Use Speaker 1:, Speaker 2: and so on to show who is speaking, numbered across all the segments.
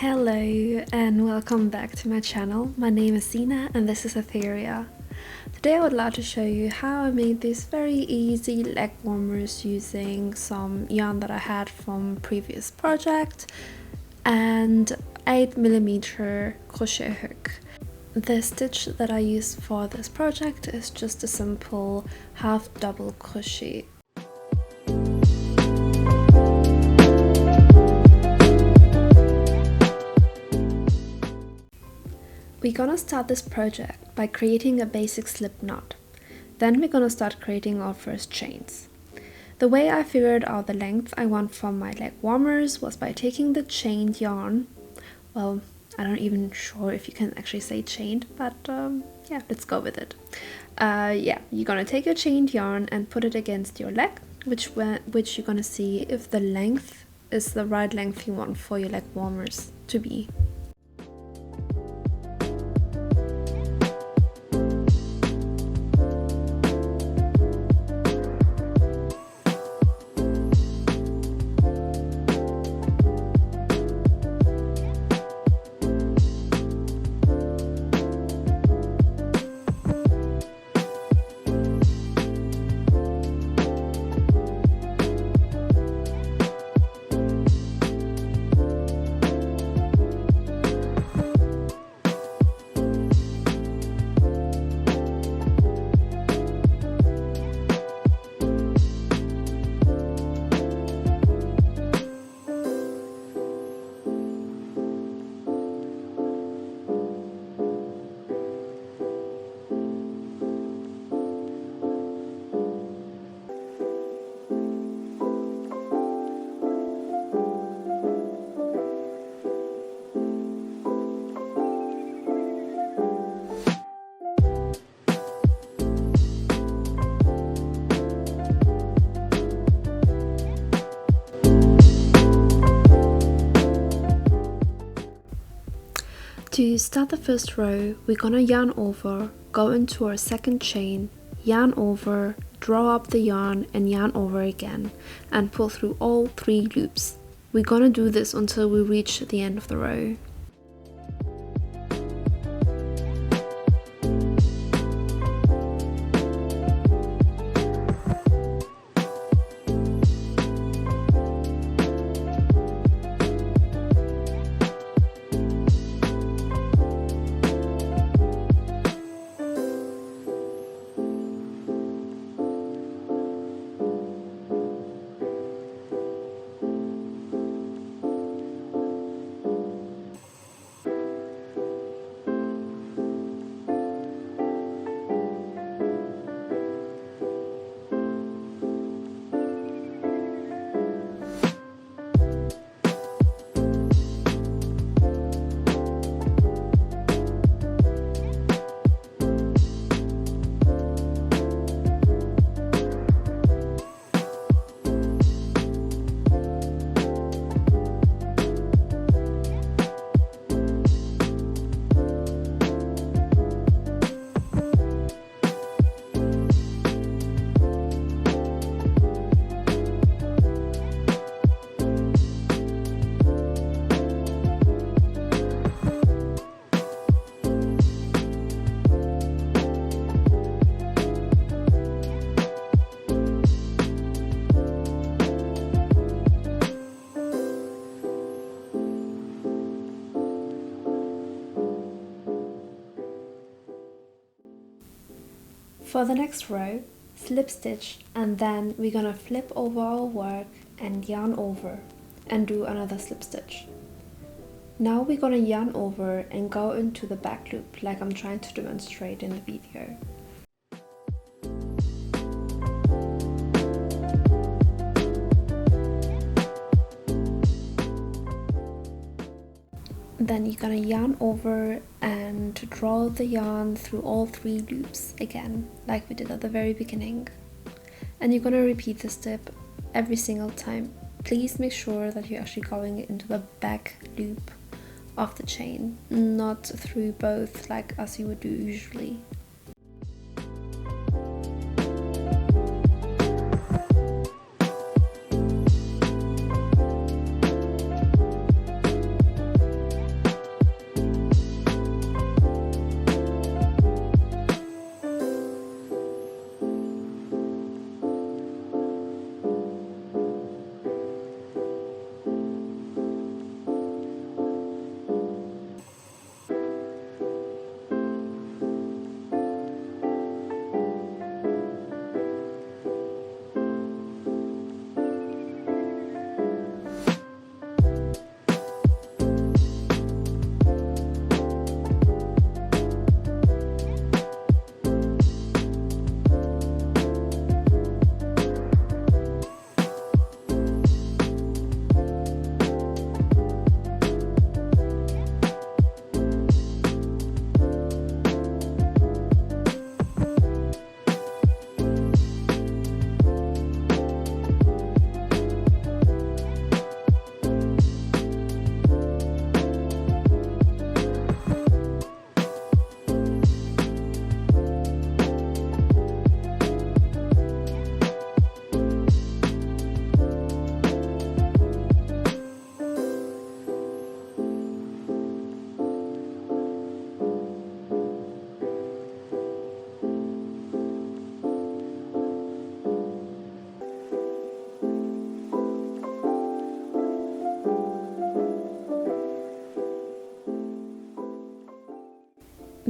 Speaker 1: Hello and welcome back to my channel. My name is Zina and this is Etheria. Today I would like to show you how I made these very easy leg warmers using some yarn that I had from previous project and 8mm crochet hook. The stitch that I used for this project is just a simple half double crochet. We're gonna start this project by creating a basic slip knot. Then we're gonna start creating our first chains. The way I figured out the length I want from my leg warmers was by taking the chained yarn. Well, I don't even sure if you can actually say chained, but yeah, let's go with it. You're gonna take your chained yarn and put it against your leg, which you're gonna see if the length is the right length you want for your leg warmers to be. To start the first row, we're gonna yarn over, go into our second chain, yarn over, draw up the yarn and yarn over again and pull through all 3 loops. We're gonna do this until we reach the end of the row. For the next row, slip stitch and then we're gonna flip over our work and yarn over and do another slip stitch. Now we're gonna yarn over and go into the back loop like I'm trying to demonstrate in the video. Then you're gonna yarn over and draw the yarn through all 3 loops again, like we did at the very beginning. And you're gonna repeat this step every single time. Please make sure that you're actually going into the back loop of the chain, not through both like as you would do usually.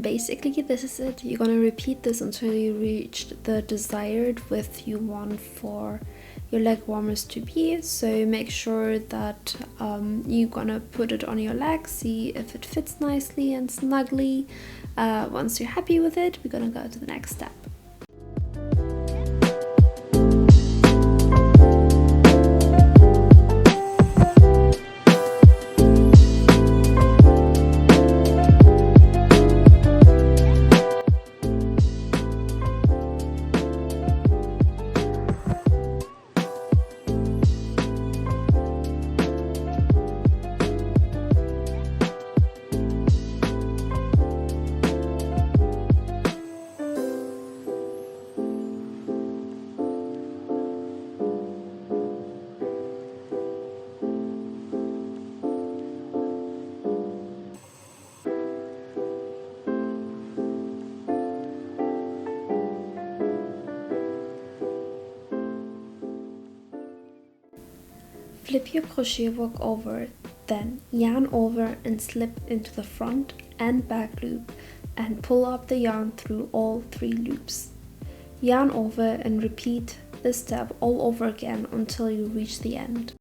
Speaker 1: Basically, this is it. You're gonna repeat this until you reach the desired width you want for your leg warmers to be. So make sure that you're gonna put it on your leg, see if it fits nicely and snugly. Once you're happy with it, we're gonna go to the next step. Flip your crochet work over, then yarn over and slip into the front and back loop and pull up the yarn through all 3 loops. Yarn over and repeat this step all over again until you reach the end.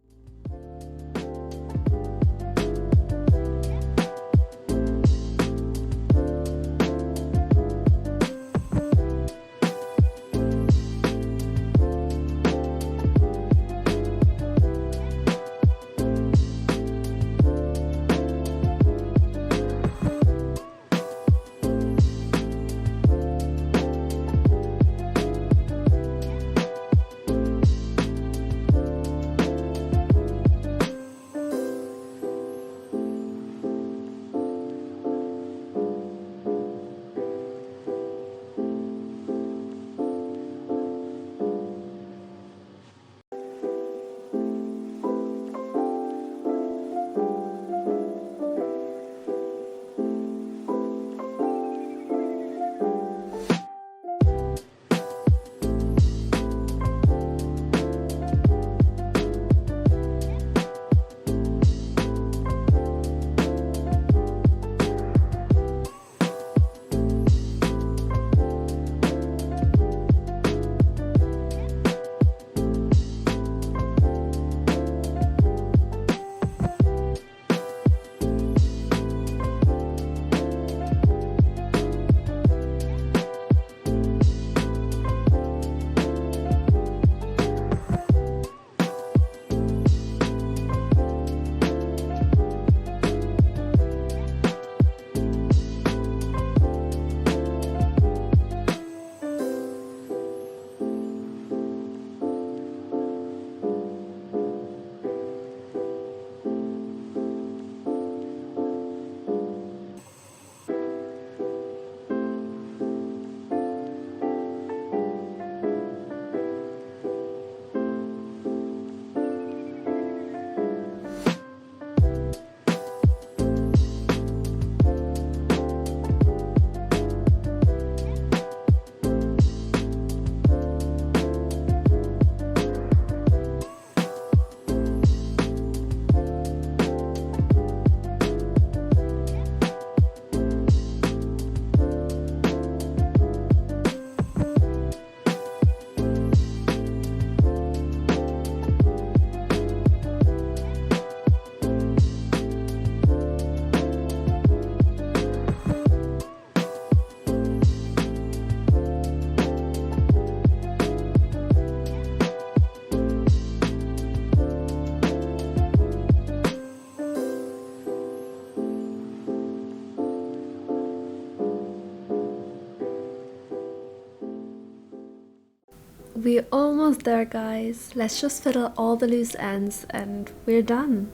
Speaker 1: We're almost there, guys. Let's just fiddle all the loose ends and we're done.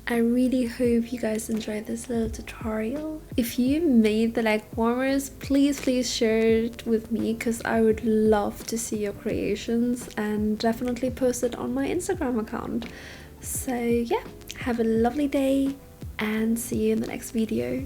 Speaker 1: I really hope you guys enjoyed this little tutorial. If you made the leg warmers, please share it with me, because I would love to see your creations, and definitely post it on my Instagram account. So yeah, have a lovely day and see you in the next video.